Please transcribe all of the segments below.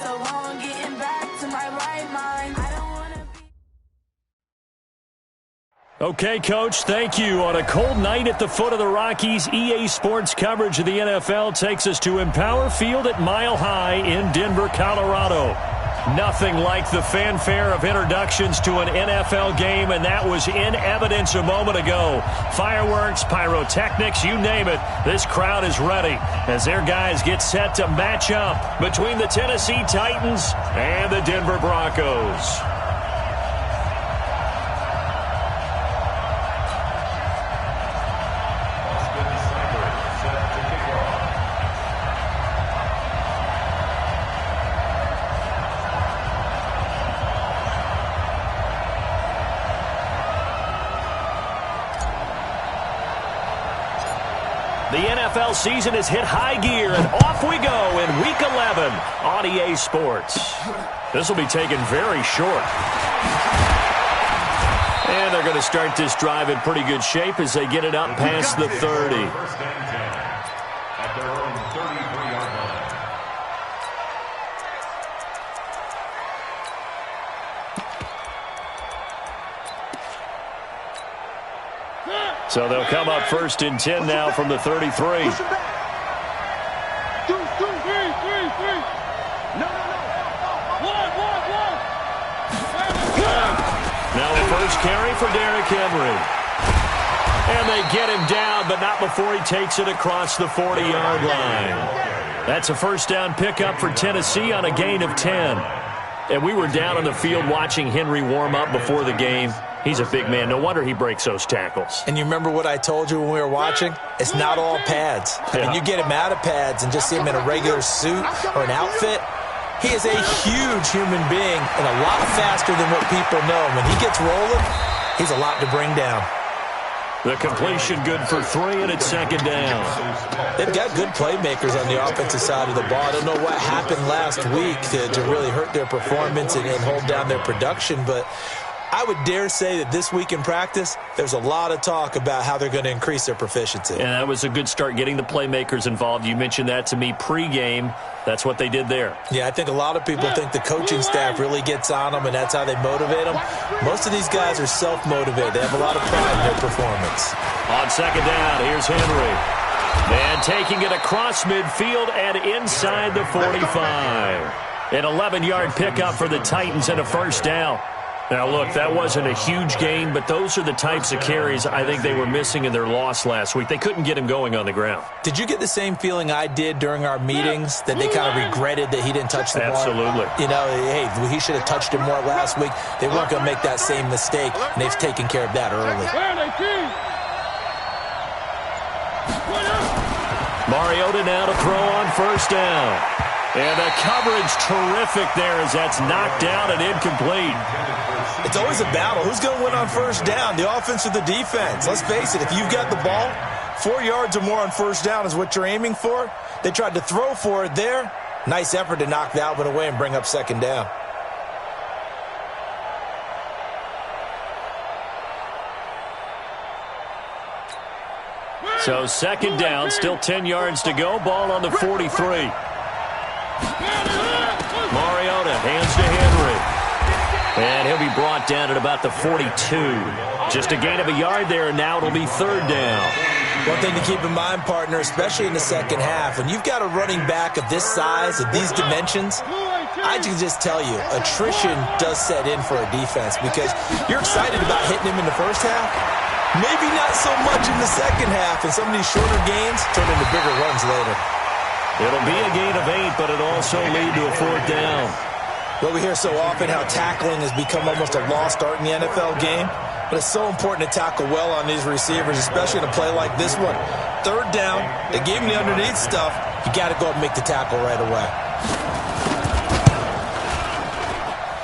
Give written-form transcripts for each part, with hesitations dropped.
so long getting back to my right mind. I don't want to be... Okay, Coach, thank you. On a cold night at the foot of the Rockies, EA Sports coverage of the NFL takes us to Empower Field at Mile High in Denver, Colorado. Nothing like the fanfare of introductions to an NFL game, and that was in evidence a moment ago. Fireworks, pyrotechnics, you name it. This crowd is ready as their guys get set to match up between the Tennessee Titans and the Denver Broncos. The NFL season has hit high gear, and off we go in Week 11 on EA Sports. This will be taken very short. And they're going to start this drive in pretty good shape as they get it up past the 30. So they'll come up 1st and 10 now from the 33. Now the first carry for Derrick Henry. And they get him down, but not before he takes it across the 40-yard line. That's a first down pickup for Tennessee on a gain of 10. And we were down on the field watching Henry warm up before the game. He's a big man. No wonder he breaks those tackles. And you remember what I told you when we were watching? It's not all pads. Yeah. And you get him out of pads and just see him in a regular suit or an outfit, he is a huge human being and a lot faster than what people know. When he gets rolling, he's a lot to bring down. The completion good for 3, and it's 2nd down. They've got good playmakers on the offensive side of the ball. I don't know what happened last week to really hurt their performance and hold down their production, but I would dare say that this week in practice, there's a lot of talk about how they're going to increase their proficiency. And that was a good start, getting the playmakers involved. You mentioned that to me pregame. That's what they did there. Yeah, I think a lot of people think the coaching staff really gets on them, and that's how they motivate them. Most of these guys are self-motivated. They have a lot of pride in their performance. On 2nd down, here's Henry. And taking it across midfield and inside the 45. An 11-yard pickup for the Titans and a first down. Now, look, that wasn't a huge gain, but those are the types of carries I think they were missing in their loss last week. They couldn't get him going on the ground. Did you get the same feeling I did during our meetings, that they kind of regretted that he didn't touch the ball? Absolutely. You know, hey, he should have touched it more last week. They weren't going to make that same mistake, and they've taken care of that early. Mariota now to throw on first down. And the coverage terrific there as that's knocked down and incomplete. It's always a battle. Who's going to win on first down, the offense or the defense? Let's face it, if you've got the ball, 4 yards or more on first down is what you're aiming for. They tried to throw for it there. Nice effort to knock that one away and bring up 2nd down. So 2nd down, still 10 yards to go. Ball on the 43. Mariota hands to Henry. And he'll be brought down at about the 42. Just a gain of a yard there, and now it'll be 3rd down. One thing to keep in mind, partner, especially in the second half, when you've got a running back of this size, of these dimensions, I can just tell you, attrition does set in for a defense because you're excited about hitting him in the first half. Maybe not so much in the second half, and some of these shorter gains turn into bigger runs later. It'll be a gain of 8, but it'll also lead to a 4th down. Well, we hear so often how tackling has become almost a lost art in the NFL game, but it's so important to tackle well on these receivers, especially in a play like this one. 3rd down, they gave him the underneath stuff. You got to go and make the tackle right away.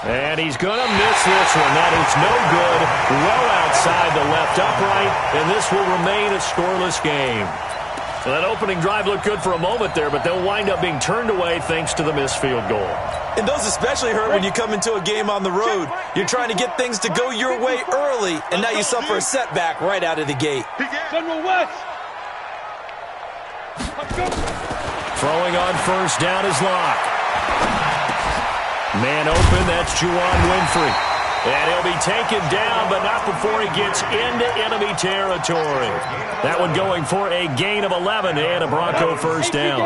And he's going to miss this one. That is no good. Well outside the left upright, and this will remain a scoreless game. Well, that opening drive looked good for a moment there, but they'll wind up being turned away thanks to the missed field goal. And those especially hurt when you come into a game on the road. You're trying to get things to go your way early, and now you suffer a setback right out of the gate. Throwing on first down is Locke. Man open, that's Juwan Winfrey. And he'll be taken down, but not before he gets into enemy territory. That one going for a gain of 11 and a Bronco first down.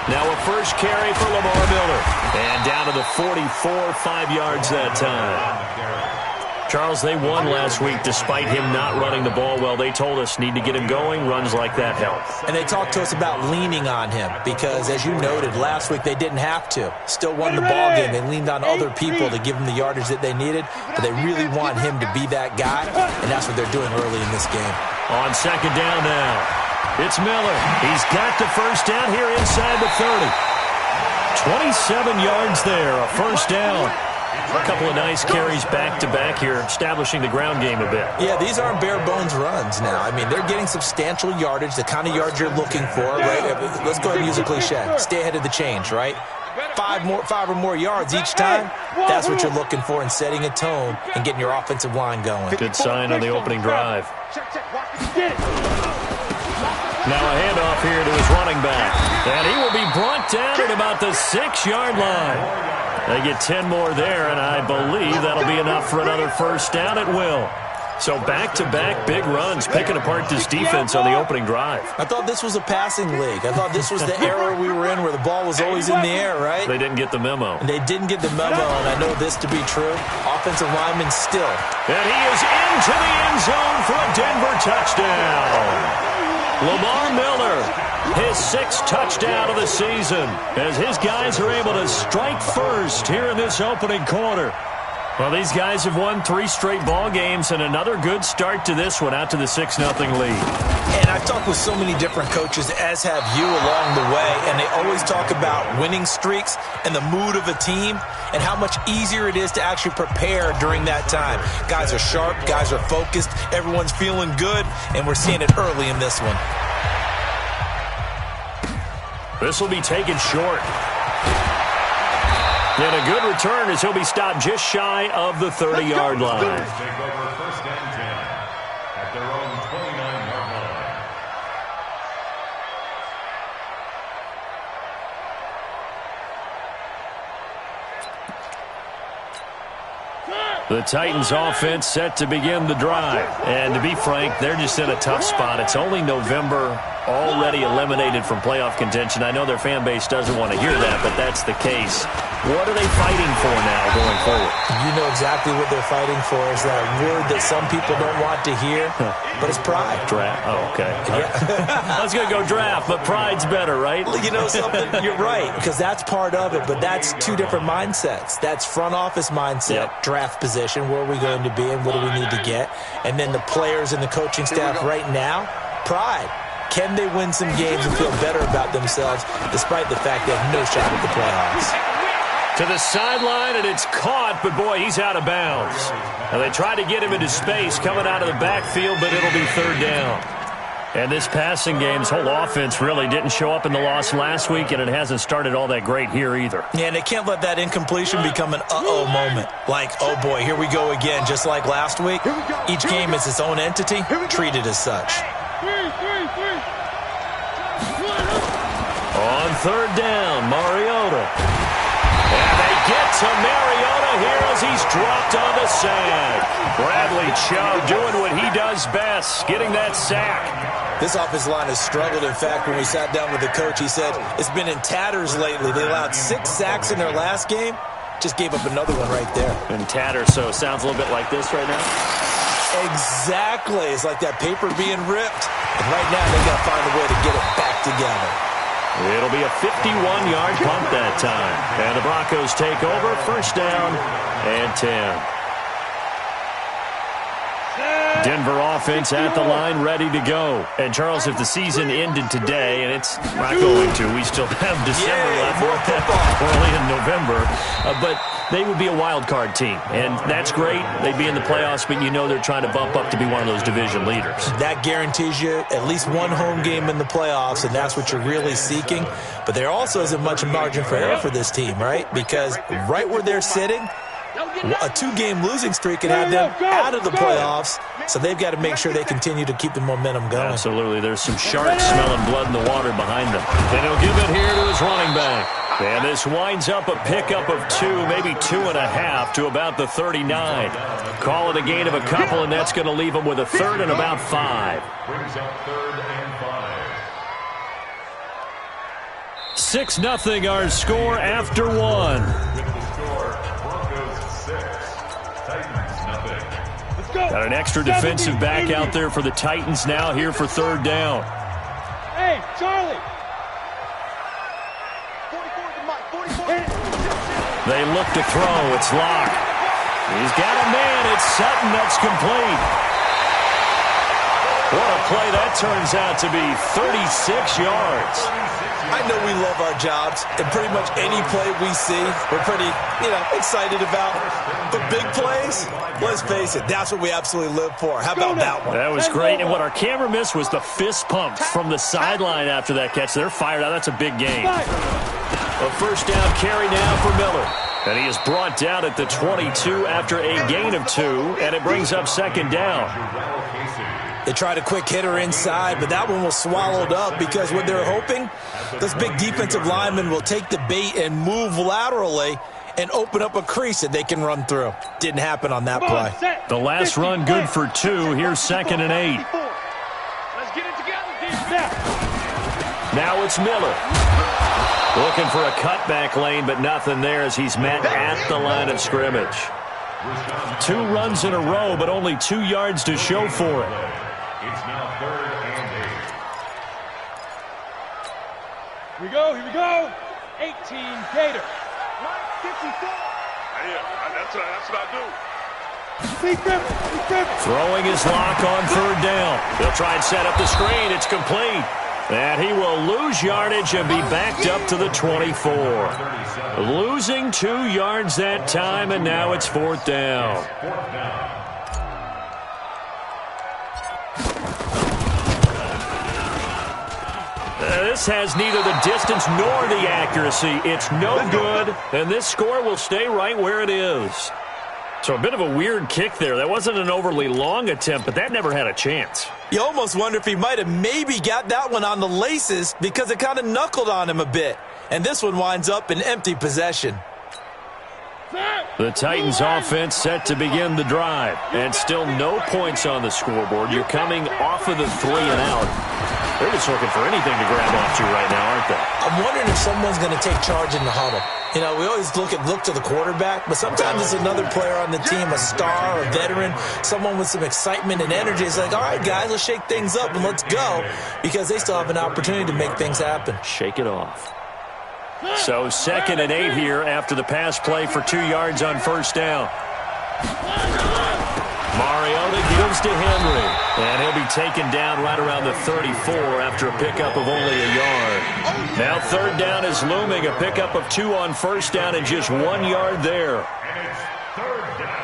Now a first carry for Lamar Miller. And down to the 44, 5 yards that time. Charles, they won last week despite him not running the ball well. They told us need to get him going. Runs like that help. And they talked to us about leaning on him because, as you noted, last week they didn't have to. Still won the ball game. They leaned on other people to give them the yardage that they needed, but they really want him to be that guy, and that's what they're doing early in this game. On second down now, it's Miller. He's got the first down here inside the 30. 27 yards there, a first down. A couple of nice carries back-to-back here, establishing the ground game a bit. Yeah, these aren't bare-bones runs now. I mean, they're getting substantial yardage, the kind of yards you're looking for, right? Let's go ahead and use a cliche. Stay ahead of the change, right? Five or more yards each time, that's what you're looking for in setting a tone and getting your offensive line going. Good sign on the opening drive. Now a handoff here to his running back. And he will be brought down at about the 6-yard line. They get 10 more there, and I believe that'll be enough for another first down. It will. So back-to-back big runs, picking apart this defense on the opening drive. I thought this was a passing league. I thought this was the era we were in where the ball was always in the air, right? They didn't get the memo. And they didn't get the memo, and I know this to be true. Offensive lineman still. And he is into the end zone for a Denver touchdown. Lamar Miller, his 6th touchdown of the season, as his guys are able to strike first here in this opening quarter. Well, these guys have won 3 straight ball games, and another good start to this one, out to the 6-0 lead. And I've talked with so many different coaches, as have you, along the way, and they always talk about winning streaks and the mood of a team and how much easier it is to actually prepare during that time. Guys are sharp, guys are focused, everyone's feeling good, and we're seeing it early in this one. This will be taken short. And a good return as he'll be stopped just shy of the 30-yard line. Take over first and 10 at their own 29-yard line. The Titans offense set to begin the drive. And to be frank, they're just in a tough spot. It's only November, already eliminated from playoff contention. I know their fan base doesn't want to hear that, but that's the case. What are they fighting for now going forward? You know exactly what they're fighting for. Is that word that some people don't want to hear, but it's pride. Draft. Oh, okay. Yeah. I was going to go draft, but pride's better, right? You know something? You're right, because that's part of it, but that's 2 different mindsets. That's front office mindset, draft position, where are we going to be and what do we need to get? And then the players and the coaching staff right now, pride. Can they win some games and feel better about themselves despite the fact they have no shot at the playoffs? To the sideline, and it's caught, but boy, he's out of bounds. Now they tried to get him into space coming out of the backfield, but it'll be 3rd down. And this passing game's whole offense really didn't show up in the loss last week, and it hasn't started all that great here either. Yeah, and they can't let that incompletion become an uh-oh moment. Like, oh boy, here we go again, just like last week. Each game is its own entity, treated as such. On 3rd down, Mariota. And they get to Mariota here as he's dropped on the sand. Bradley Chubb doing what he does best, getting that sack. This offensive line has struggled. In fact, when we sat down with the coach, he said it's been in tatters lately. They allowed 6 sacks in their last game. Just gave up another one right there. In tatters, so it sounds a little bit like this right now? Exactly. It's like that paper being ripped. And right now, they got to find a way to get it back together. It'll be a 51-yard punt that time. And the Broncos take over, 1st down and 10. Denver offense at the line, ready to go. And, Charles, if the season ended today, and it's not going to, we still have December left. We're only in November. But they would be a wild card team, and that's great. They'd be in the playoffs, but you know they're trying to bump up to be one of those division leaders. That guarantees you at least one home game in the playoffs, and that's what you're really seeking. But there also isn't much margin for error for this team, right? Because right where they're sitting, a 2-game losing streak and have them out of the playoffs. So they've got to make sure they continue to keep the momentum going. Absolutely. There's some sharks smelling blood in the water behind them. And he'll give it here to his running back. And this winds up a pickup of 2, maybe 2.5 to about the 39. Call it a gain of a couple, and that's going to leave them with a third and about 5. Brings up 3rd and 5. 6-0 our score after 1. With the score, Broncos 6, Titans nothing. Let's go. Got an extra defensive back out there for the Titans now here for 3rd down. Hey, Charlie. They look to throw. It's Locke. He's got a man. It's Sutton. That's complete. What a play that turns out to be. 36 yards. I know we love our jobs, and pretty much any play we see, we're pretty, excited about. But big plays, let's face it, that's what we absolutely live for. How about that one? That was great. And what our camera missed was the fist pump from the sideline after that catch. They're fired out. That's a big gain. A first down carry now for Miller. And he is brought down at the 22 after a gain of 2, and it brings up 2nd down. They tried a quick hitter inside, but that one was swallowed up because what they're hoping, those big defensive linemen will take the bait and move laterally and open up a crease that they can run through. Didn't happen on that play. The last run good for 2. Here's 2nd and 8. Let's get it together. Now it's Miller. Looking for a cutback lane, but nothing there as he's met at the line of scrimmage. 2 runs in a row, but only 2 yards to show for it. It's now 3rd and 8. Here we go. 18 Gator. 54. That's what I do. Throwing his Lock on 3rd down. They'll try and set up the screen. It's complete. And he will lose yardage and be backed up to the 24. Losing 2 yards that time, and now it's 4th down. This has neither the distance nor the accuracy. It's no good, and this score will stay right where it is. So a bit of a weird kick there. That wasn't an overly long attempt, but that never had a chance. You almost wonder if he might have maybe got that one on the laces because it kind of knuckled on him a bit. And this one winds up in empty possession. The Titans offense set to begin the drive. And still no points on the scoreboard. You're coming off of the 3 and out. They're just looking for anything to grab onto right now, aren't they? I'm wondering if someone's going to take charge in the huddle. We always look to the quarterback, but sometimes it's another player on the team, a star, a veteran, someone with some excitement and energy. It's like, all right, guys, let's shake things up and let's go, because they still have an opportunity to make things happen. Shake it off. So 2nd and 8 here after the pass play for 2 yards on 1st down. Mariota gives to Henry, and he'll be taken down right around the 34 after a pickup of only a yard. Now 3rd down is looming, a pickup of 2 on 1st down and just 1 yard there. And it's 3rd down.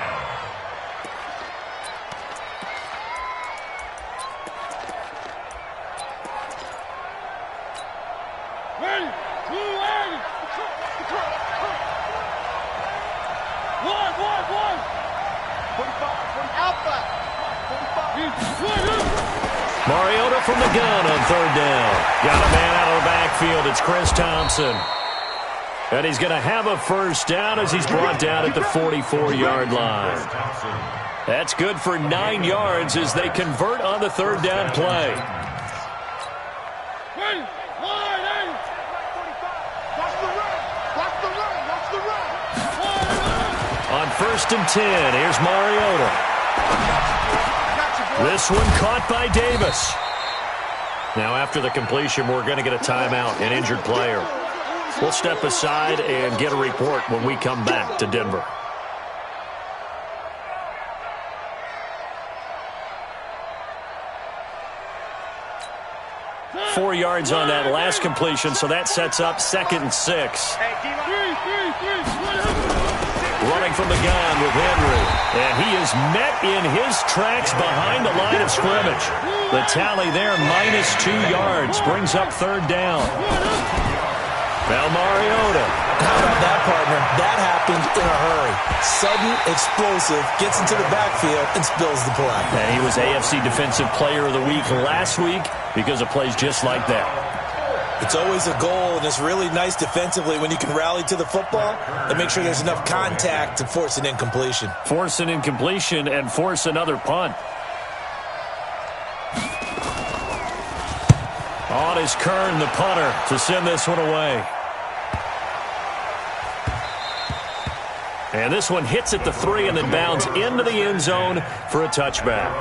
Mariota from the gun on 3rd down. Got a man out of the backfield. It's Chris Thompson. And he's going to have a first down as he's brought down at the 44-yard line. That's good for 9 yards as they convert on the 3rd down play. On 1st and 10, here's Mariota. This one caught by Davis. Now after the completion, we're going to get a timeout, an injured player. We'll step aside and get a report when we come back to Denver. Four yards on that last completion, so that sets up 2nd and 6. Running from the gun with Henry. And he is met in his tracks behind the line of scrimmage. The tally there, -2 yards, brings up 3rd down. Now Mariota. How about that, partner? That happened in a hurry. Sudden, explosive, gets into the backfield, and spills the play. And he was AFC Defensive Player of the Week last week because of plays just like that. It's always a goal, and it's really nice defensively when you can rally to the football and make sure there's enough contact to force an incompletion. Force an incompletion and force another punt. On is Kern, the punter, to send this one away. And this one hits at the 3 and then bounds into the end zone for a touchback.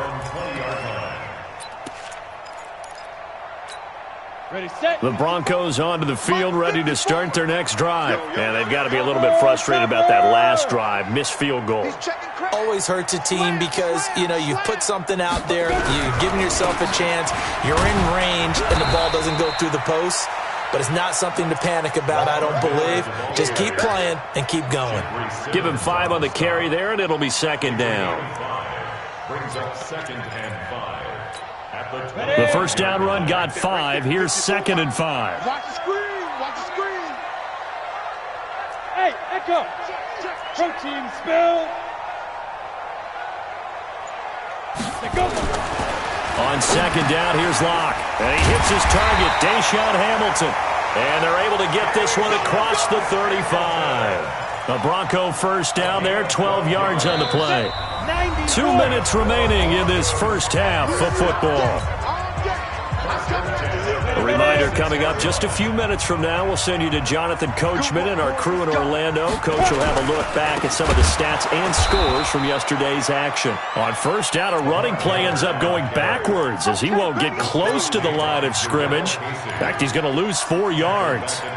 Ready, set. The Broncos onto the field, ready to start their next drive. And they've got to be a little bit frustrated about that last drive, missed field goal. Always hurts a team because, you put something out there, you're giving yourself a chance, you're in range, and the ball doesn't go through the post. But it's not something to panic about, I don't believe. Just keep playing and keep going. Give him 5 on the carry there, and it'll be second down. Brings up 2nd and 5. The first down run got 5. Here's 2nd and 5. Watch the screen. Watch the screen. Hey, Echo. Protein spill. Go. On second down, here's Locke. And he hits his target, Deshaun Hamilton. And they're able to get this one across the 35. A Bronco first down there, 12 yards on the play. 2 minutes remaining in this first half of football. A reminder coming up just a few minutes from now. We'll send you to Jonathan Coachman and our crew in Orlando. Coach will have a look back at some of the stats and scores from yesterday's action. On first down, a running play ends up going backwards as he won't get close to the line of scrimmage. In fact, he's going to lose 4 yards. Here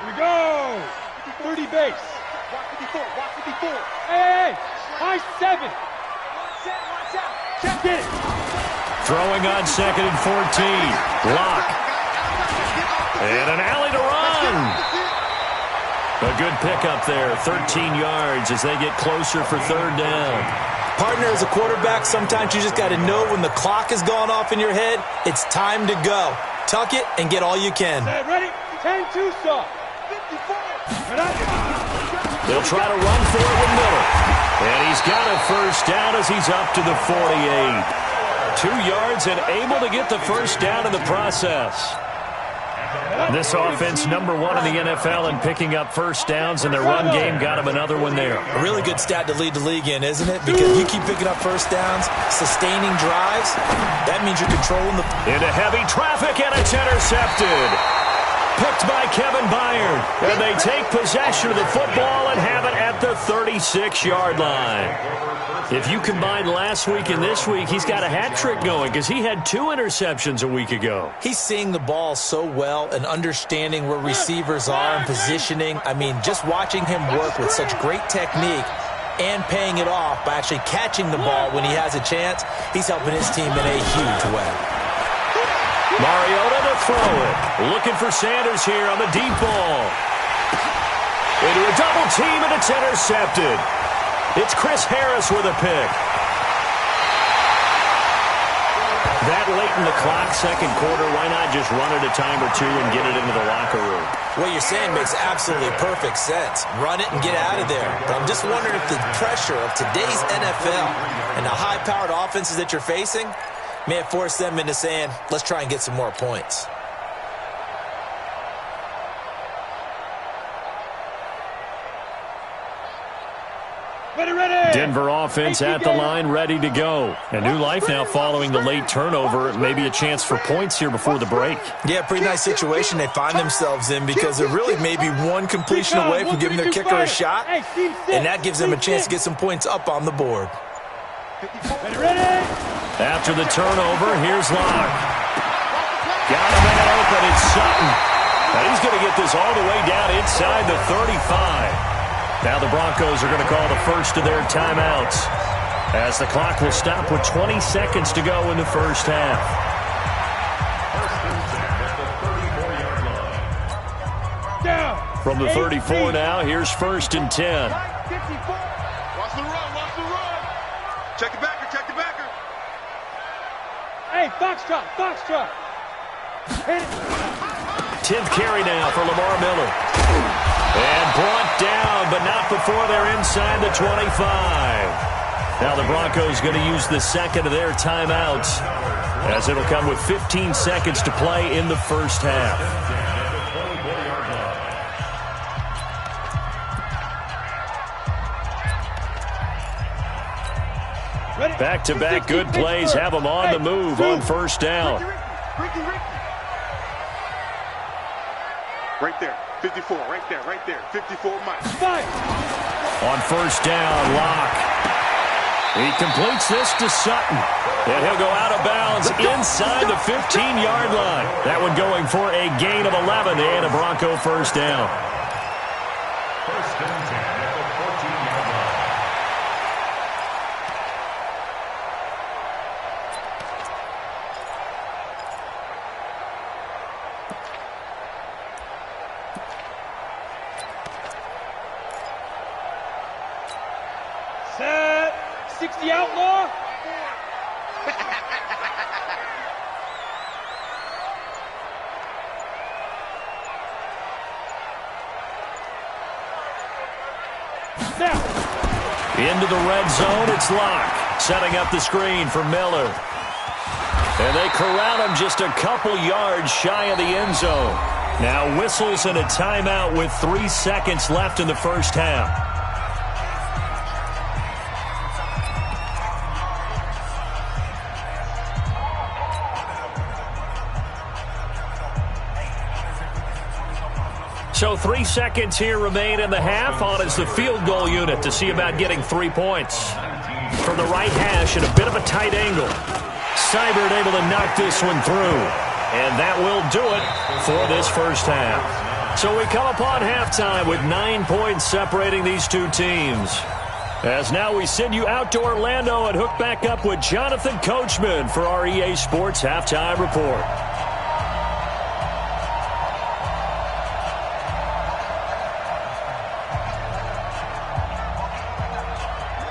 we go. 30 base. Watch 54. Watch 54. Hey, high 7. Check it. Throwing on 2nd and 14. Locke. And an alley to run. A good pickup there. 13 yards as they get closer for 3rd down. Partner, as a quarterback, sometimes you just got to know when the clock has gone off in your head, it's time to go. Tuck it and get all you can. Ready? 10-2 stop. 54. They'll try to run for it with Miller. And he's got a first down as he's up to the 48. 2 yards and able to get the first down in the process. This offense, number 1 in the NFL in picking up first downs, and their run game got him another one there. A really good stat to lead the league in, isn't it? Because you keep picking up first downs, sustaining drives. That means you're controlling the... Into heavy traffic, and it's intercepted. Picked by Kevin Byard. And they take possession of the football and have it at the 36-yard line. If you combine last week and this week, he's got a hat trick going because he had 2 interceptions a week ago. He's seeing the ball so well and understanding where receivers are and positioning. I mean, just watching him work with such great technique and paying it off by actually catching the ball when he has a chance, he's helping his team in a huge way. Mariota to throw it. Looking for Sanders here on the deep ball. Into a double team, and it's intercepted. It's Chris Harris with a pick. That late in the clock, second quarter, why not just run it a time or two and get it into the locker room? What you're saying makes absolutely perfect sense. Run it and get out of there. But I'm just wondering if the pressure of today's NFL and the high-powered offenses that you're facing may have forced them into saying, let's try and get some more points. Denver offense at the line, ready to go. A new life now following the late turnover. Maybe a chance for points here before the break. Yeah, pretty nice situation they find themselves in because they're really maybe one completion away from giving their kicker a shot, and that gives them a chance to get some points up on the board. After the turnover, here's Locke. Got a man open, it's Sutton. And he's going to get this all the way down inside the 35. Now the Broncos are going to call the first of their timeouts as the clock will stop with 20 seconds to go in the first half. From the 34 now, here's 1st and 10. Watch the run, watch the run. Check the backer, check the backer. Hey, Foxtrot, Foxtrot. 10th carry now for Lamar Miller. And brought down, but not before they're inside the 25. Now the Broncos going to use the second of their timeouts, as it'll come with 15 seconds to play in the first half. Back-to-back good plays have them on the move on first down. Right there, 54, right there, 54 miles. On first down, Locke. He completes this to Sutton, and he'll go out of bounds inside the 15-yard line. That one going for a gain of 11 and a Bronco first down. First and 10 at the 14-yard line. Set. 60 outlaw. Into the red zone, it's Locke. Setting up the screen for Miller. And they corral him just a couple yards shy of the end zone. Now whistles and a timeout with 3 seconds left in the first half. So 3 seconds here remain in the half. On is the field goal unit to see about getting 3 points. From the right hash at a bit of a tight angle. Seibert able to knock this one through. And that will do it for this first half. So we come upon halftime with 9 points separating these two teams. As now we send you out to Orlando and hook back up with Jonathan Coachman for our EA Sports Halftime Report.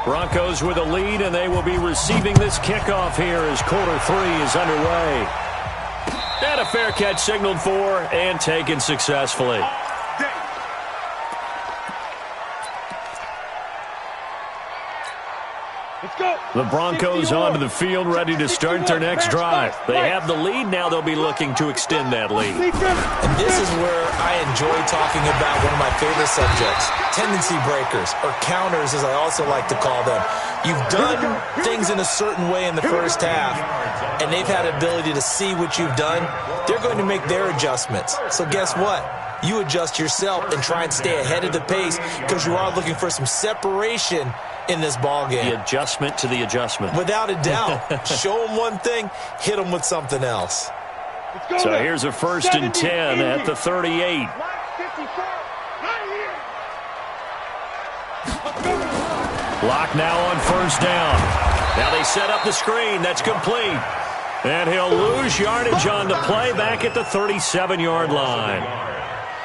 Broncos with a lead, and they will be receiving this kickoff here as quarter 3 is underway. And a fair catch signaled for and taken successfully. The Broncos onto the field ready to start their next drive. They have the lead. Now they'll be looking to extend that lead. And this is where I enjoy talking about one of my favorite subjects, tendency breakers, or counters as I also like to call them. You've done things in a certain way in the first half, and they've had the ability to see what you've done. They're going to make their adjustments. So guess what? You adjust yourself and try and stay ahead of the pace because you are looking for some separation in this ball game. The adjustment to the adjustment. Without a doubt. Show them one thing, hit them with something else. So here's a first and 10 at the 38. Locke now on first down. Now they set up the screen. That's complete. And he'll lose yardage on the play back at the 37-yard line.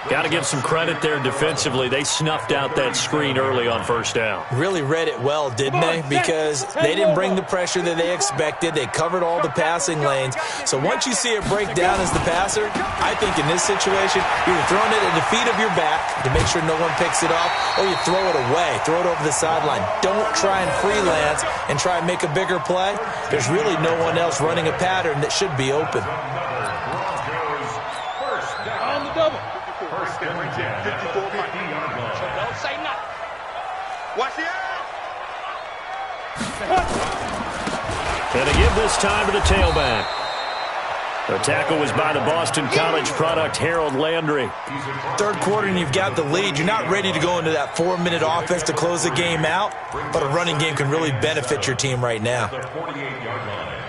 Got to give some credit there defensively. They snuffed out that screen early on first down. Really read it well, didn't they? Because they didn't bring the pressure that they expected. They covered all the passing lanes. So once you see it break down as the passer, I think in this situation, you're throwing it at the feet of your back to make sure no one picks it off, or you throw it away, throw it over the sideline. Don't try and freelance and try and make a bigger play. There's really no one else running a pattern that should be open. On the double. First and 10 at the 50-yard line. Don't say nothing. Watch the And to give this time to the tailback. The tackle was by the Boston College product, Harold Landry. Third quarter and you've got the lead. You're not ready to go into that 4-minute offense to close the game out, but a running game can really benefit your team right now. The 48-yard line.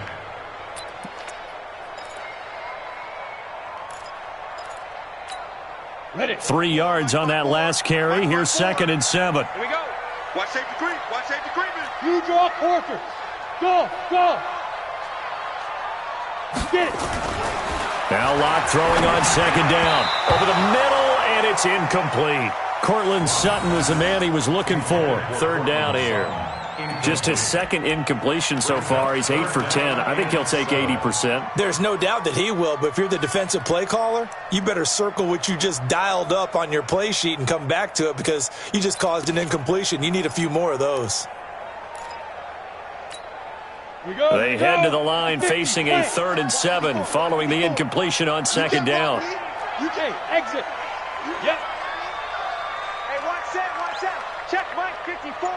3 yards on that last carry. Here's 2nd and 7. Here we go. Watch safety creep. Watch safety creeping. You draw Porter. Go. Get it. Now Locke throwing on 2nd down. Over the middle, and it's incomplete. Cortland Sutton was the man he was looking for. 3rd down here. Just his second incompletion so far. He's 8 for 10. I think he'll take 80%. There's no doubt that he will, but if you're the defensive play caller, you better circle what you just dialed up on your play sheet and come back to it because you just caused an incompletion. You need a few more of those. They head to the line facing a 3rd and 7 following the incompletion on 2nd down. UK, exit. Yep. Hey, watch that. Check Mike 54.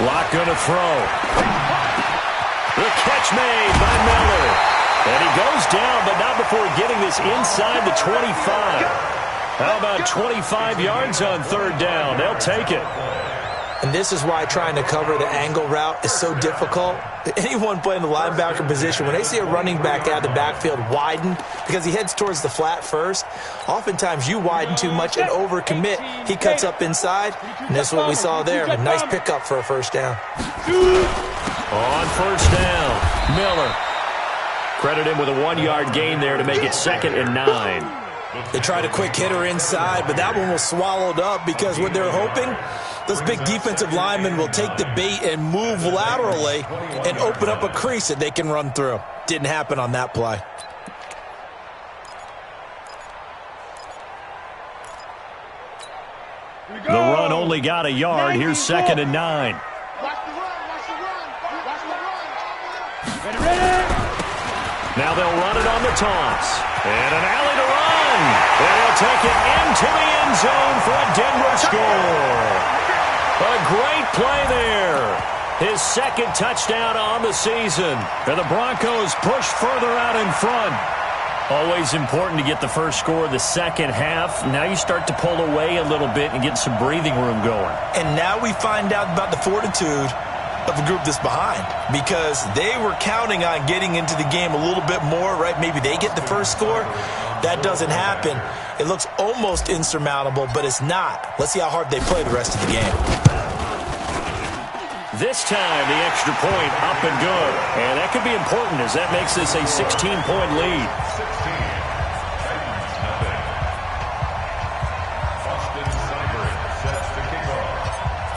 Lock going to throw. The catch made by Miller. And he goes down, but not before getting this inside the 25. How about 25 yards on 3rd down? They'll take it. And this is why trying to cover the angle route is so difficult. Anyone playing the linebacker position, when they see a running back out of the backfield widen because he heads towards the flat first, oftentimes you widen too much and overcommit. He cuts up inside, and that's what we saw there. A nice pickup for a 1st down. On 1st down, Miller. Credit him with a 1-yard gain there to make it 2nd and 9. They tried a quick hitter inside, but that one was swallowed up because what they're hoping, those big defensive linemen will take the bait and move laterally and open up a crease that they can run through. Didn't happen on that play. The run only got a yard. Here's 2nd and 9. Now they'll run it on the toss. And an alley to run. And he'll take it into the end zone for a Denver score. A great play there. His 2nd touchdown on the season. And the Broncos push further out in front. Always important to get the first score of the second half. Now you start to pull away a little bit and get some breathing room going. And now we find out about the fortitude of the group that's behind, because they were counting on getting into the game a little bit more, right? Maybe they get the first score. That doesn't happen. It looks almost insurmountable, but it's not. Let's see how hard they play the rest of the game. This time, the extra point up and good. And that could be important as that makes this a 16-point lead.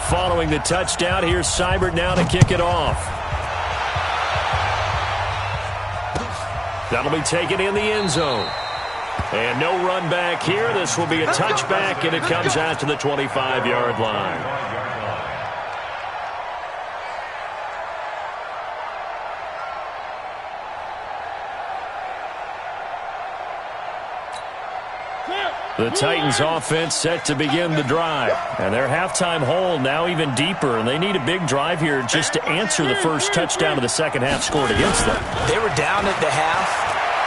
Following the touchdown, here's Seibert now to kick it off. That'll be taken in the end zone. And no run back here. This will be a touchback, and it comes out to the 25-yard line. The Titans offense set to begin the drive. And their halftime hole now even deeper. And they need a big drive here just to answer the first touchdown of the second half scored against them. They were down at the half.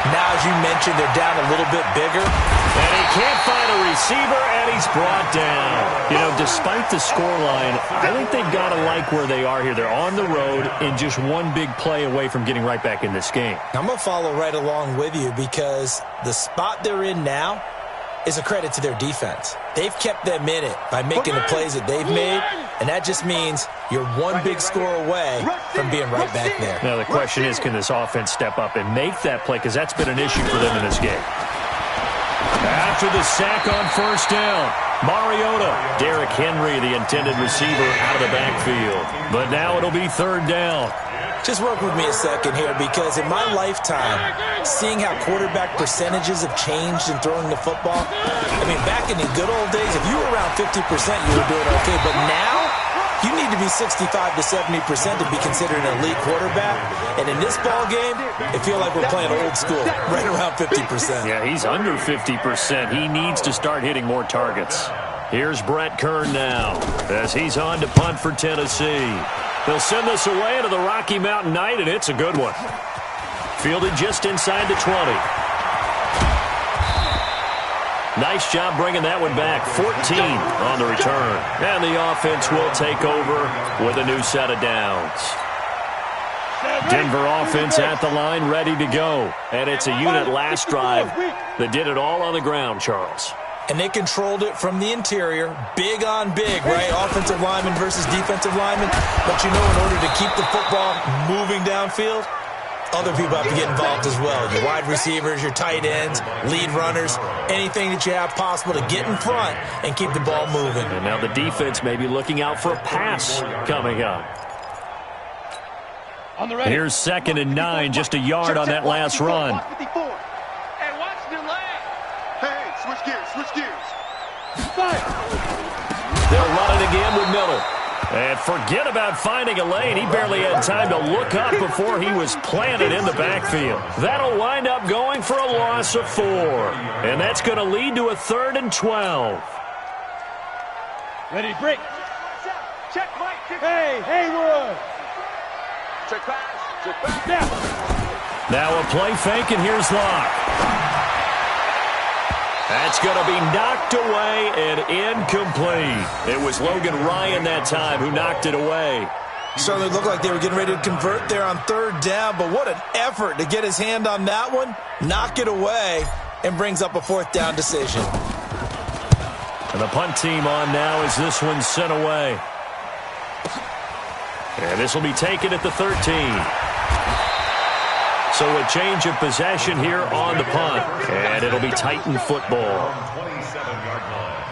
Now, as you mentioned, they're down a little bit bigger. And he can't find a receiver, and he's brought down. You know, despite the scoreline, I think they've got to like where they are here. They're on the road and just one big play away from getting right back in this game. I'm going to follow right along with you because the spot they're in now is a credit to their defense. They've kept them in it by making the plays that they've made, and that just means you're one big score away from being right back there. Now, the question is, can this offense step up and make that play? Because that's been an issue for them in this game. After the sack on first down, Mariota, Derrick Henry, the intended receiver, out of the backfield. But now it'll be 3rd down. Just work with me a second here, because in my lifetime, seeing how quarterback percentages have changed in throwing the football, I mean, back in the good old days, if you were around 50%, you were doing okay. But now, you need to be 65 to 70% to be considered an elite quarterback. And in this ball game, it feels like we're playing old school, right around 50%. Yeah, he's under 50%. He needs to start hitting more targets. Here's Brett Kern now as he's on to punt for Tennessee. They'll send this away to the Rocky Mountain Knight, and it's a good one. Fielded just inside the 20. Nice job bringing that one back. 14 on the return. And the offense will take over with a new set of downs. Denver offense at the line, ready to go. And it's a unit last drive that did it all on the ground, Charles. And they controlled it from the interior, big on big, right? Offensive lineman versus defensive lineman. But you know, in order to keep the football moving downfield, other people have to get involved as well. Your wide receivers, your tight ends, lead runners, anything that you have possible to get in front and keep the ball moving. And now the defense may be looking out for a pass coming up. On the ready. Here's 2nd and 9, just a yard on that last run. Hey, watch the leg. Hey, switch gears. They'll run it again with Miller. And forget about finding a lane. He barely had time to look up before he was planted in the backfield. That'll wind up going for a loss of 4. And that's going to lead to a 3rd and 12. Ready, break. Check, Mike. Hey, Haywood. Check pass. Now. Now a play fake, and here's Locke. That's going to be knocked away and incomplete. It was Logan Ryan that time who knocked it away. Certainly looked like they were getting ready to convert there on 3rd down, but what an effort to get his hand on that one, knock it away, and brings up a 4th down decision. And the punt team on now as this one's sent away. And this will be taken at the 13. So a change of possession here on the punt. And it'll be Titan football. 27-yard line.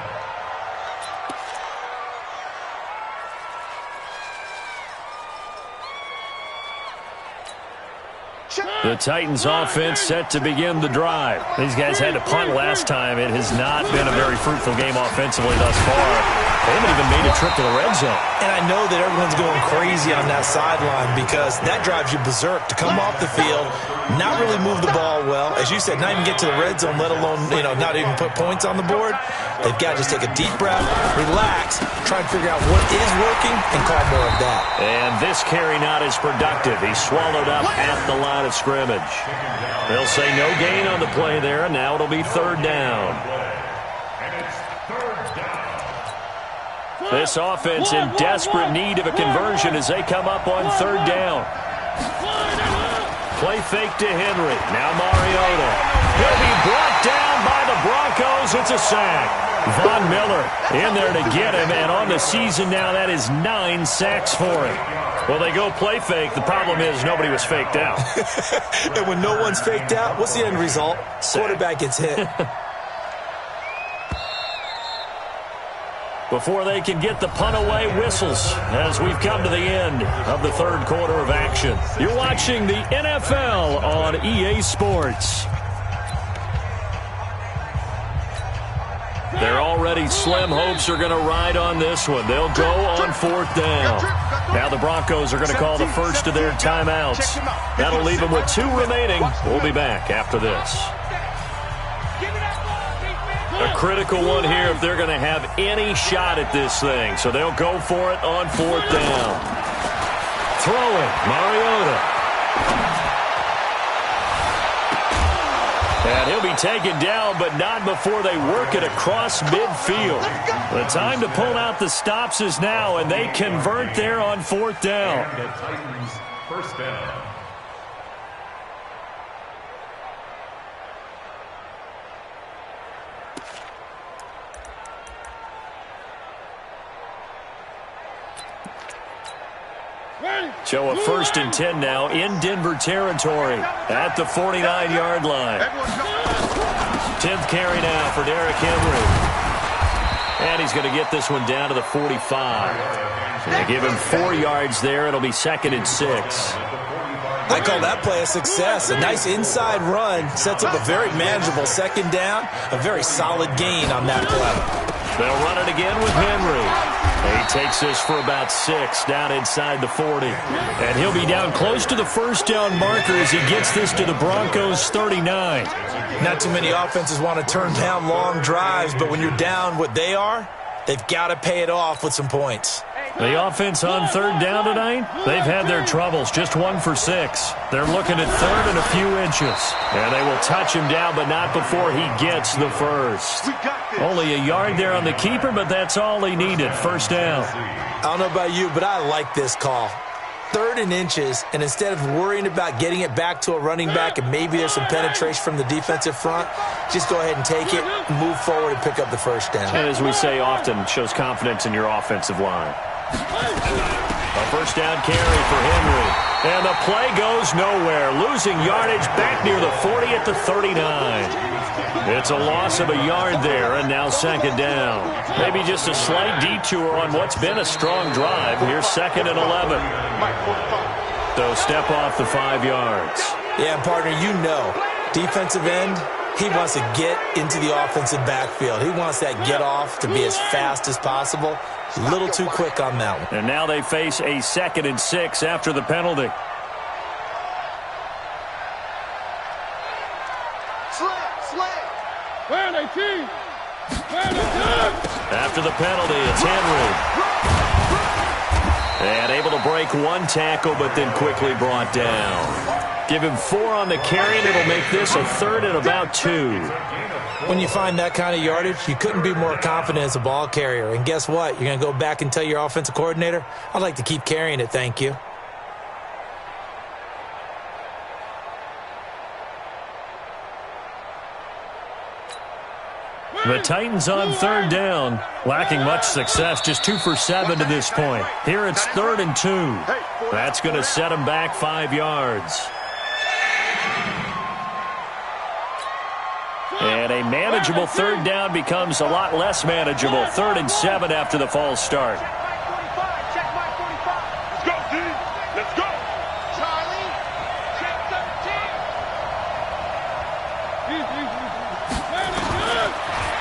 The Titans offense set to begin the drive. These guys had to punt last time. It has not been a very fruitful game offensively thus far. They haven't even made a trip to the red zone. And I know that everyone's going crazy on that sideline because that drives you berserk to come off the field, not really move the ball well. As you said, not even get to the red zone, let alone, not even put points on the board. They've got to just take a deep breath, relax, try and figure out what is working, and call more of that. And this carry not as productive. He swallowed up at the line of scrimmage. They'll say no gain on the play there, and now it'll be 3rd down. And it's 3rd down. This offense in desperate need of a conversion as they come up on 3rd down. Play fake to Henry. Now Mariota. He'll be brought down by the Broncos. It's a sack. Von Miller in there to get him, and on the season now, that is 9 sacks for him. Well, they go play fake. The problem is nobody was faked out. And when no one's faked out, what's the end result? Quarterback gets hit. Before they can get the punt away, whistles as we've come to the end of the 3rd quarter of action. You're watching the NFL on EA Sports. Their already slim hopes are going to ride on this one. They'll go on 4th down. Now the Broncos are going to call the first of their timeouts. That'll leave them with 2 remaining. We'll be back after this. A critical one here if they're going to have any shot at this thing. So they'll go for it on 4th down. Throwing, Mariota. And he'll be taken down, but not before they work it across midfield. The time to pull out the stops is now, and they convert there on 4th down. And the Titans' 1st down. So a 1st and 10 now in Denver territory at the 49-yard line. 10th carry now for Derrick Henry. And he's going to get this one down to the 45. They give him 4 yards there. It'll be 2nd and 6. I call that play a success. A nice inside run sets up a very manageable 2nd down. A very solid gain on that play. They'll run it again with Henry. He takes this for about 6 down inside the 40. And he'll be down close to the 1st down marker as he gets this to the Broncos' 39. Not too many offenses want to turn down long drives, but when you're down what they are, they've got to pay it off with some points. The offense on 3rd down tonight, they've had their troubles. Just 1 for 6. They're looking at 3rd and a few inches. And they will touch him down, but not before he gets the 1st. Only a yard there on the keeper, but that's all he needed. 1st down. I don't know about you, but I like this call. 3rd and inches, and instead of worrying about getting it back to a running back and maybe there's some penetration from the defensive front, just go ahead and take it, move forward, and pick up the 1st down. And as we say often, shows confidence in your offensive line. A first down carry for Henry. And the play goes nowhere. Losing yardage back near the 40 at the 39. It's a loss of a yard there, and now second down. Maybe just a slight detour on what's been a strong drive. Here's 2nd and 11. So step off the 5 yards. Yeah, partner, you know, defensive end, he wants to get into the offensive backfield. He wants that get off to be as fast as possible. A little too quick on that one. And now they face a 2nd and 6 after the penalty. After the penalty, it's Henry. And able to break one tackle, but then quickly brought down. Give him 4 on the carry, and it'll make this a 3rd and about 2. When you find that kind of yardage, you couldn't be more confident as a ball carrier. And guess what? You're going to go back and tell your offensive coordinator, I'd like to keep carrying it, thank you. The Titans on 3rd down, lacking much success, just 2 for 7 to this point. Here it's 3rd and 2. That's going to set them back 5 yards. And a manageable 3rd down becomes a lot less manageable. 3rd and 7 after the false start. Let's go, D. Let's go. Charlie, check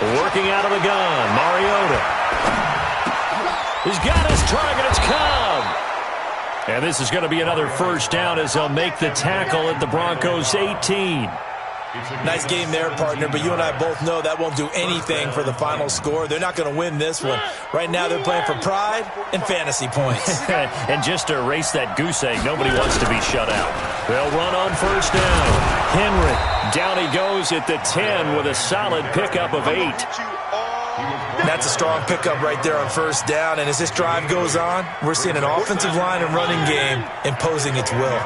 13. Working out of the gun, Mariota. He's got his target, it's Cobb. And this is going to be another first down as they'll make the tackle at the Broncos' 18. Nice game there, partner, but you and I both know that won't do anything for the final score. They're not going to win this one. Right now they're playing for pride and fantasy points. And just to erase that goose egg, nobody wants to be shut out. They'll run on first down. Henry, down he goes at the 10 with a solid pickup of 8. That's a strong pickup right there on first down, and as this drive goes on, we're seeing an offensive line and running game imposing its will.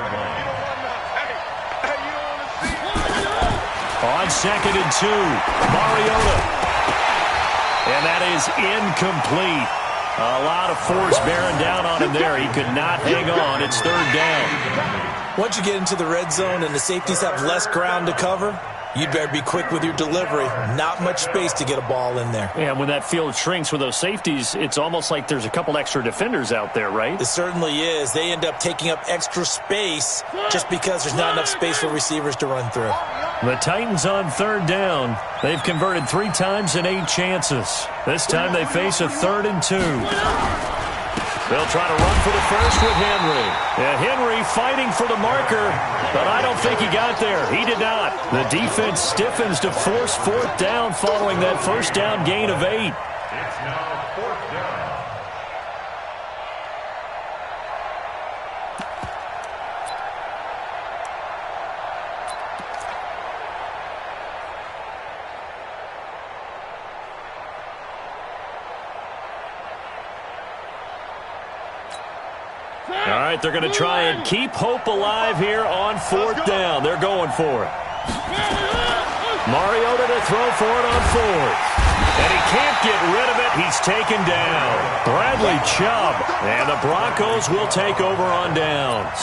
On 2nd and 2, Mariota. And that is incomplete. A lot of force bearing down on him there. He could not hang on. It's 3rd down. Once you get into the red zone and the safeties have less ground to cover, you'd better be quick with your delivery. Not much space to get a ball in there. Yeah, when that field shrinks with those safeties, it's almost like there's a couple extra defenders out there, right? It certainly is. They end up taking up extra space just because there's not enough space for receivers to run through. The Titans on 3rd down. They've converted 3 times in 8 chances. This time they face a 3rd and 2. They'll try to run for the first with Henry. And Henry fighting for the marker, but I don't think he got there. He did not. The defense stiffens to force 4th down following that first down gain of 8. It's now 4th down. All right, they're going to try and keep hope alive here on 4th down. They're going for it. Mariota to throw for it on 4th. And he can't get rid of it. He's taken down. Bradley Chubb. And the Broncos will take over on downs.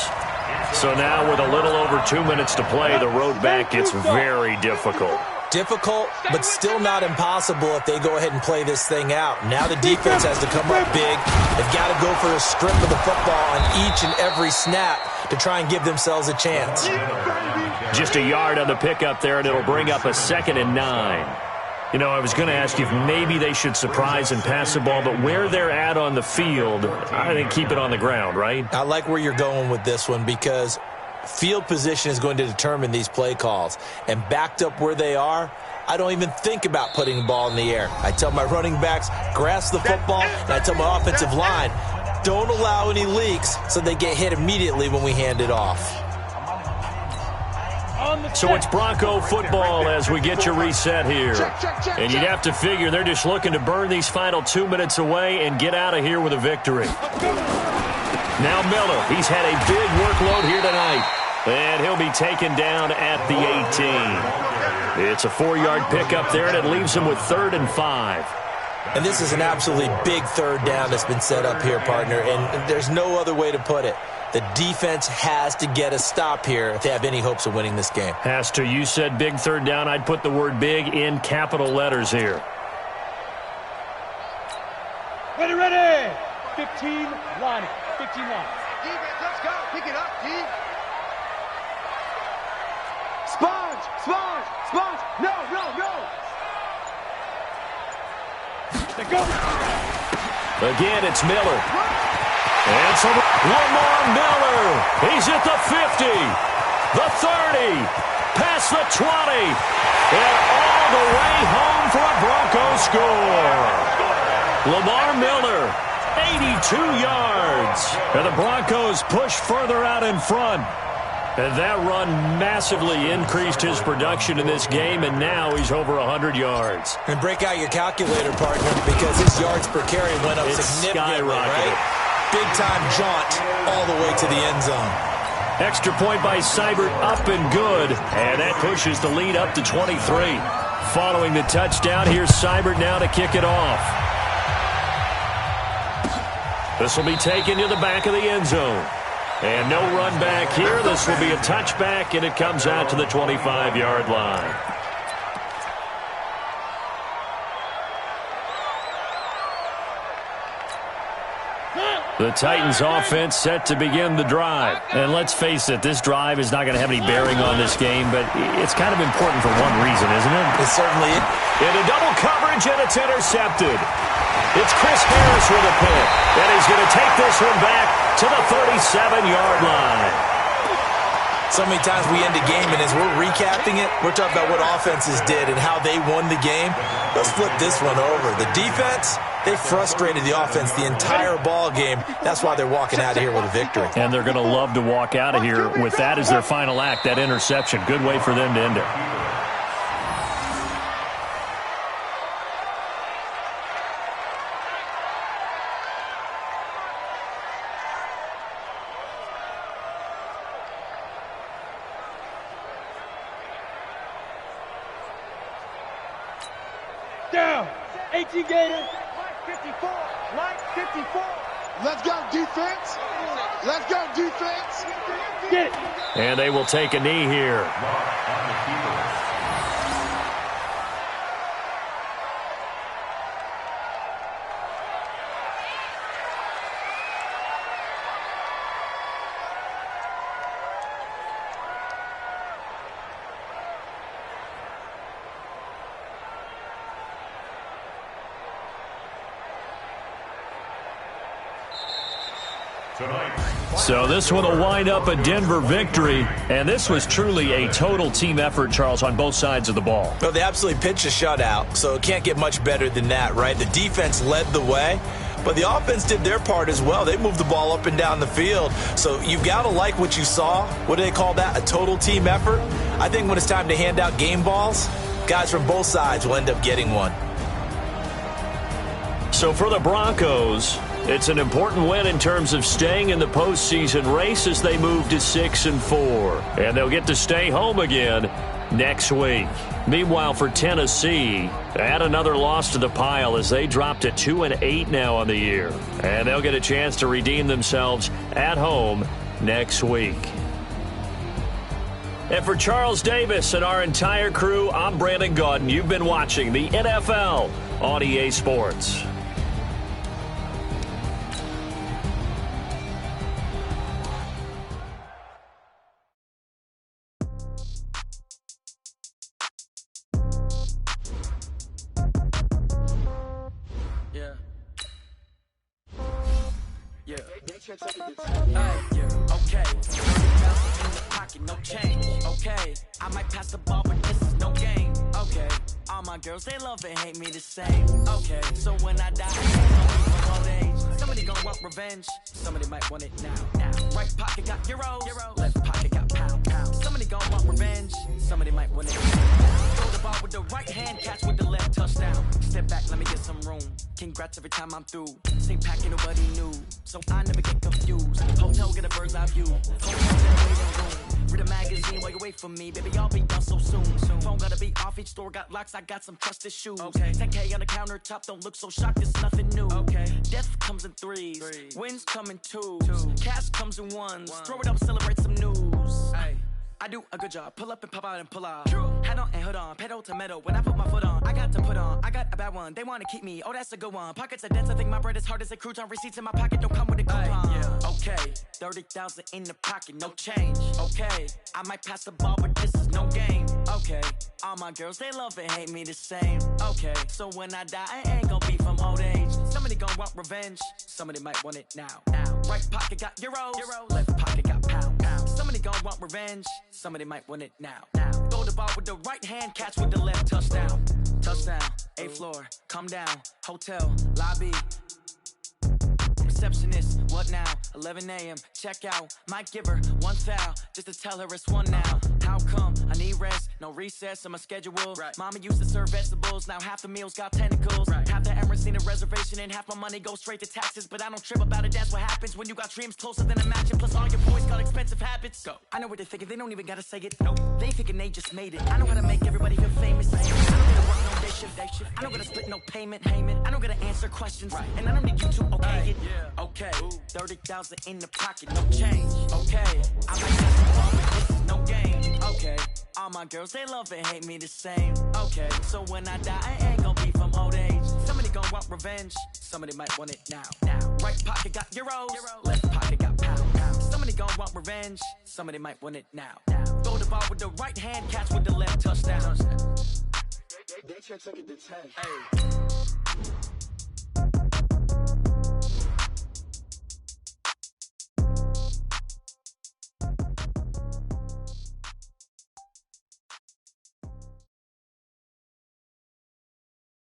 So now with a little over 2 minutes to play, the road back gets very difficult. Difficult, but still not impossible if they go ahead and play this thing out. Now the defense has to come up big. They've got to go for a strip of the football on each and every snap to try and give themselves a chance. Just a yard on the pickup there, and it'll bring up a 2nd and 9. You know, I was going to ask you if maybe they should surprise and pass the ball, but where they're at on the field, I think keep it on the ground, right? I like where you're going with this one because field position is going to determine these play calls. And backed up where they are, I don't even think about putting the ball in the air. I tell my running backs, grasp the football, and I tell my offensive line, don't allow any leaks so they get hit immediately when we hand it off. So it's Bronco football as we get you reset here. And you'd have to figure they're just looking to burn these final 2 minutes away and get out of here with a victory. Now Miller, he's had a big workload here tonight. And he'll be taken down at the 18. It's a 4-yard pickup there, and it leaves him with 3rd and 5. And this is an absolutely big third down that's been set up here, partner, and there's no other way to put it. The defense has to get a stop here if they have any hopes of winning this game. Has to. You said big third down. I'd put the word big in capital letters here. Ready, ready. 15 line. 15 line. Defense, let's go. Pick it up, D. Sponge, sponge, sponge. No, no, no. They go. Again, it's Miller. And so Lamar Miller. He's at the 50, the 30, past the 20, and all the way home for a Broncos score. Lamar Miller, 82 yards. And the Broncos push further out in front. And that run massively increased his production in this game, and now he's over 100 yards. And break out your calculator, partner, because his yards per carry went up significantly, right? Big-time jaunt all the way to the end zone. Extra point by Seibert, up and good. And that pushes the lead up to 23. Following the touchdown, here's Seibert now to kick it off. This will be taken to the back of the end zone. And no run back here. This will be a touchback, and it comes out to the 25-yard line. The Titans offense set to begin the drive. And let's face it, this drive is not going to have any bearing on this game, but it's kind of important for one reason, isn't it? It certainly is. Into double coverage, and it's intercepted. It's Chris Harris with a pick, and he's going to take this one back to the 37-yard line. So many times we end a game, and as we're recapping it, we're talking about what offenses did and how they won the game. Let's flip this one over. The defense, they frustrated the offense the entire ball game. That's why they're walking out of here with a victory. And they're going to love to walk out of here with that as their final act, that interception. Good way for them to end it. Down. 18 Gator. 54. Line 54. Let's go, defense. Let's go, defense. Get it. And they will take a knee here. So this one will wind up a Denver victory, and this was truly a total team effort, Charles, on both sides of the ball. Well, they absolutely pitched a shutout, so it can't get much better than that, right? The defense led the way, but the offense did their part as well. They moved the ball up and down the field, so you've got to like what you saw. What do they call that? A total team effort? I think when it's time to hand out game balls, guys from both sides will end up getting one. So for the Broncos, it's an important win in terms of staying in the postseason race as they move to 6-4. And they'll get to stay home again next week. Meanwhile, for Tennessee, add another loss to the pile as they drop to 2-8 now on the year. And they'll get a chance to redeem themselves at home next week. And for Charles Davis and our entire crew, I'm Brandon Gaudin. You've been watching the NFL on EA Sports. Okay. In the pocket, no change. Okay. I might pass the ball, but this is no game. Okay. All my girls, they love and hate me the same. Okay. So when I die, from old age, somebody gonna want revenge. Somebody might want it now. Right pocket got euros. Left pocket got pound. Somebody gonna want revenge. Somebody might want it now. Throw the ball with the right hand, catch with the left touchdown. Step back, let me get some room. congrats every time I'm through. Same packing, nobody knew, so I never get confused. Hotel, get a bird's eye view. Hotel, get a waiting room. Read a magazine while you wait for me, baby, I'll be done so soon. Phone gotta be off, each store got locks, I got some trusted shoes. Okay. 10K on the countertop, don't look so shocked, it's nothing new. Okay. Death comes in threes, wins come in twos. Cash comes in ones, throw it up, celebrate some news. Ay. I do a good job, pull up and pop out and pull out. Head on and hood on, pedal to metal. When I put my foot on, I got to put on. I got a bad one, they wanna keep me, oh that's a good one. Pockets are dense, I think my bread is hard as a crouton. Receipts in my pocket don't come with a coupon. Okay, 30,000 in the pocket, no change. Okay, I might pass the ball, but this is no game. Okay, all my girls, they love and hate me the same. Okay, so when I die, I ain't gon' be from old age. Somebody gon' want revenge, somebody might want it now. Right pocket got euros, left pocket got pounds. Somebody gon' want revenge, somebody might want it now. Throw the ball with the right hand, catch with the left, touchdown. Touchdown, 8th floor, come down, hotel, lobby. Receptionist, what now? 11 a.m., check out. Might give her one foul, just to tell her it's one now. How come? I need rest, no recess in my schedule. Mama used to serve vegetables, now half the meals got tentacles. Half the Emirates need a reservation and half my money goes straight to taxes. But I don't trip about it, that's what happens when you got dreams closer than a mansion. Plus all your boys got expensive habits. Go. I know what they're thinking, they don't even gotta say it. Nope. They thinking they just made it. I know how to make everybody feel famous. I don't gotta work no day shift. I don't gotta split no payment. I don't gotta answer questions. And I don't need you to okay it. Okay, 30,000 in the pocket, no change. Okay, I might have to fall, but this is no game. Okay, all my girls, they love and hate me the same. Okay, so when I die, I ain't gon' be from old age. Somebody gon' want revenge, somebody might want it now. Right pocket got euros, left pocket got pounds. Somebody gon' want revenge, somebody might want it now. Throw the ball with the right hand, catch with the left, touchdown. They check it to 10. Hey.